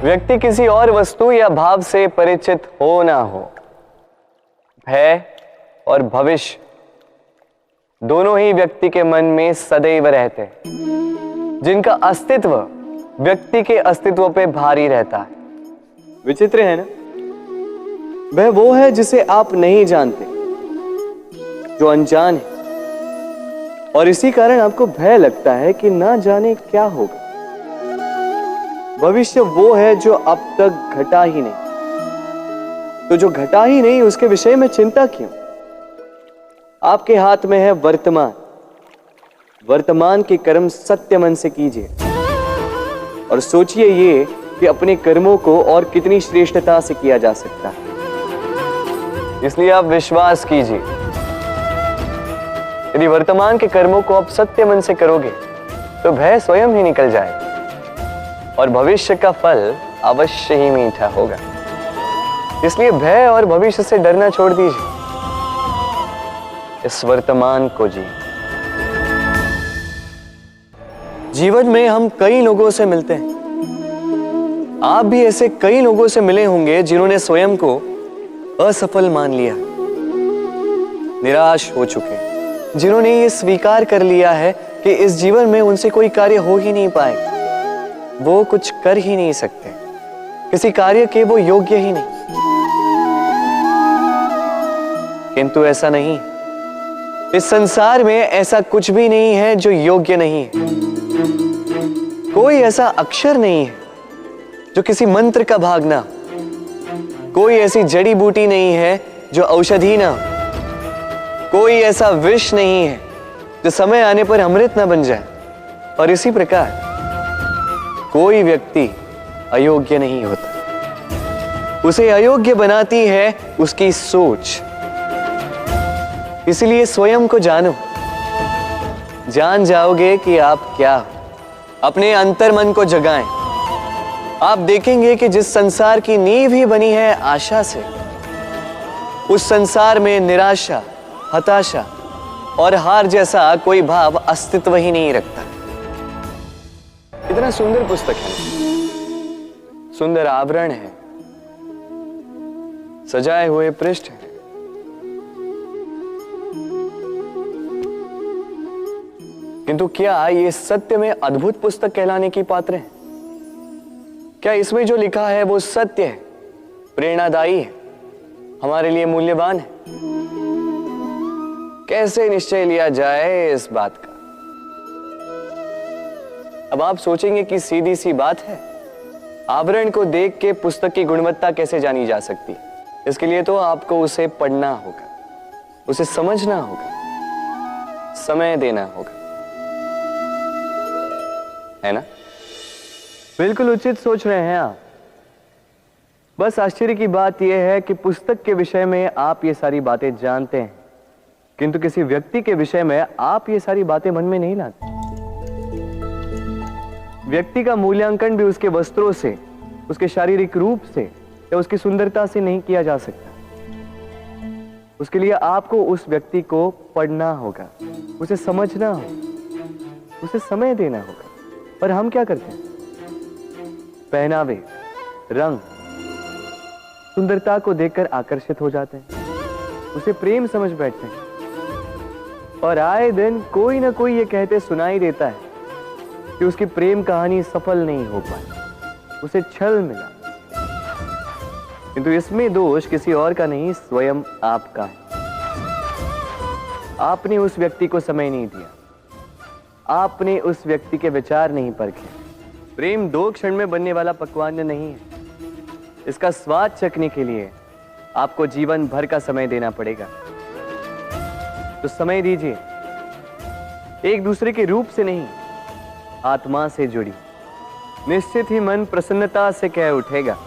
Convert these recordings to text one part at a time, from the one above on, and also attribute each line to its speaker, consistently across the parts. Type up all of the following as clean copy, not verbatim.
Speaker 1: व्यक्ति किसी और वस्तु या भाव से परिचित हो ना हो, भय और भविष्य दोनों ही व्यक्ति के मन में सदैव रहते हैं, जिनका अस्तित्व व्यक्ति के अस्तित्व पे भारी रहता है। विचित्र है ना? वह वो है जिसे आप नहीं जानते, जो अनजान है, और इसी कारण आपको भय लगता है कि ना जाने क्या होगा। भविष्य वो है जो अब तक घटा ही नहीं, तो जो घटा ही नहीं उसके विषय में चिंता क्यों? आपके हाथ में है वर्तमान। वर्तमान के कर्म सत्य मन से कीजिए और सोचिए ये कि अपने कर्मों को और कितनी श्रेष्ठता से किया जा सकता है। इसलिए आप विश्वास कीजिए, यदि वर्तमान के कर्मों को आप सत्य मन से करोगे तो भय स्वयं ही निकल जाएगा और भविष्य का फल अवश्य ही मीठा होगा। इसलिए भय और भविष्य से डरना छोड़ दीजिए, इस वर्तमान को जी। जीवन में हम कई लोगों से मिलते हैं। आप भी ऐसे कई लोगों से मिले होंगे जिन्होंने स्वयं को असफल मान लिया, निराश हो चुके, जिन्होंने ये स्वीकार कर लिया है कि इस जीवन में उनसे कोई कार्य हो ही नहीं पाएगा, वो कुछ कर ही नहीं सकते, किसी कार्य के वो योग्य ही नहीं। किंतु ऐसा नहीं, इस संसार में ऐसा कुछ भी नहीं है जो योग्य नहीं है। कोई ऐसा अक्षर नहीं है जो किसी मंत्र का भाग ना, कोई ऐसी जड़ी बूटी नहीं है जो औषधि ना, कोई ऐसा विष नहीं है जो समय आने पर अमृत ना बन जाए। और इसी प्रकार कोई व्यक्ति अयोग्य नहीं होता, उसे अयोग्य बनाती है उसकी सोच। इसलिए स्वयं को जानो, जान जाओगे कि आप क्या हो। अपने अंतर मन को जगाएं। आप देखेंगे कि जिस संसार की नींव ही बनी है आशा से, उस संसार में निराशा, हताशा और हार जैसा कोई भाव अस्तित्व ही नहीं रखता। इतना सुंदर पुस्तक है, सुंदर आवरण है, सजाए हुए पृष्ठ है, किंतु क्या ये सत्य में अद्भुत पुस्तक कहलाने की पात्र है? क्या इसमें जो लिखा है वो सत्य है, प्रेरणादायी है, हमारे लिए मूल्यवान है? कैसे निश्चय लिया जाए इस बात का? अब आप सोचेंगे कि सीधी सी बात है, आवरण को देख के पुस्तक की गुणवत्ता कैसे जानी जा सकती? इसके लिए तो आपको उसे पढ़ना होगा, उसे समझना होगा, समय देना होगा, है ना? बिल्कुल उचित सोच रहे हैं आप। बस आश्चर्य की बात यह है कि पुस्तक के विषय में आप ये सारी बातें जानते हैं, किंतु किसी व्यक्ति के विषय में आप ये सारी बातें मन में नहीं लाते। व्यक्ति का मूल्यांकन भी उसके वस्त्रों से, उसके शारीरिक रूप से या उसकी सुंदरता से नहीं किया जा सकता। उसके लिए आपको उस व्यक्ति को पढ़ना होगा, उसे समझना होगा, उसे समय देना होगा। पर हम क्या करते हैं? पहनावे, रंग, सुंदरता को देखकर आकर्षित हो जाते हैं, उसे प्रेम समझ बैठते हैं और आए दिन कोई ना कोई ये कहते सुनाई देता है कि उसकी प्रेम कहानी सफल नहीं हो पाई, उसे छल मिला। किंतु इसमें दोष किसी और का नहीं, स्वयं आपका है। आपने उस व्यक्ति को समय नहीं दिया, आपने उस व्यक्ति के विचार नहीं परखे। प्रेम 2 क्षण में बनने वाला पकवान नहीं है, इसका स्वाद चखने के लिए आपको जीवन भर का समय देना पड़ेगा। तो समय दीजिए, एक दूसरे के रूप से नहीं, आत्मा से जुड़ी, निश्चित ही मन प्रसन्नता से कह उठेगा,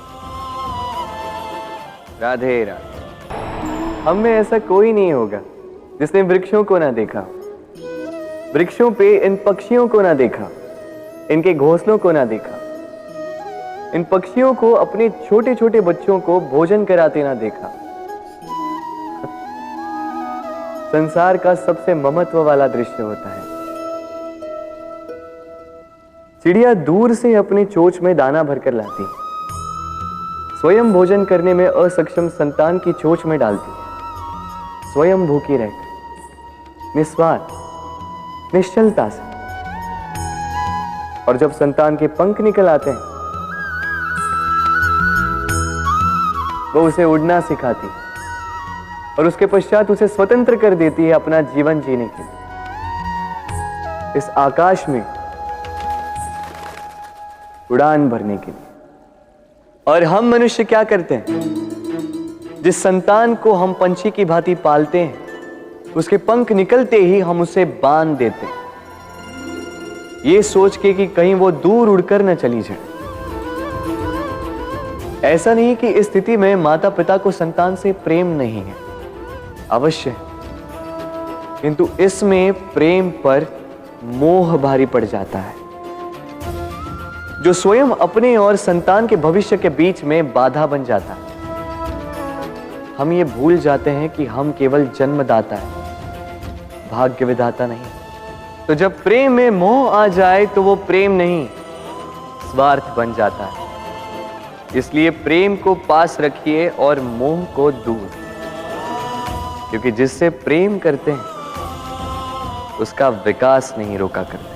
Speaker 1: राधे राधे। हम में ऐसा कोई नहीं होगा जिसने वृक्षों को ना देखा, वृक्षों पे इन पक्षियों को ना देखा, इनके घोंसलों को ना देखा, इन पक्षियों को अपने छोटे छोटे बच्चों को भोजन कराते ना देखा। संसार का सबसे ममत्व वाला दृश्य होता है। चिड़िया दूर से अपनी चोंच में दाना भरकर लाती, स्वयं भोजन करने में असक्षम संतान की चोंच में डालती है, स्वयं भूखी रहकर निस्वार्थ निश्चलता से। और जब संतान के पंख निकल आते हैं, वो उसे उड़ना सिखाती और उसके पश्चात उसे स्वतंत्र कर देती है अपना जीवन जीने के लिए, इस आकाश में उड़ान भरने के लिए। और हम मनुष्य क्या करते हैं? जिस संतान को हम पंछी की भांति पालते हैं, उसके पंख निकलते ही हम उसे बांध देते हैं, ये सोच के कि कहीं वो दूर उड़कर न चली जाए। ऐसा नहीं कि इस स्थिति में माता पिता को संतान से प्रेम नहीं है, अवश्य है, किंतु इसमें प्रेम पर मोह भारी पड़ जाता है, जो स्वयं अपने और संतान के भविष्य के बीच में बाधा बन जाता है। हम ये भूल जाते हैं कि हम केवल जन्मदाता है, भाग्य विधाता नहीं। तो जब प्रेम में मोह आ जाए तो वो प्रेम नहीं, स्वार्थ बन जाता है। इसलिए प्रेम को पास रखिए और मोह को दूर, क्योंकि जिससे प्रेम करते हैं उसका विकास नहीं रोका करते।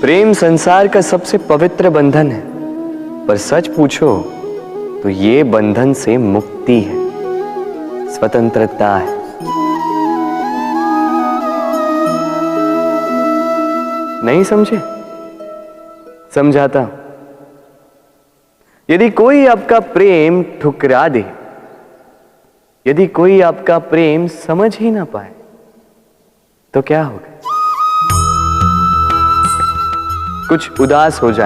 Speaker 1: प्रेम संसार का सबसे पवित्र बंधन है, पर सच पूछो तो ये बंधन से मुक्ति है, स्वतंत्रता है। नहीं समझे? समझाता हूं। यदि कोई आपका प्रेम ठुकरा दे, यदि कोई आपका प्रेम समझ ही ना पाए, तो क्या होगा? कुछ उदास हो जाए,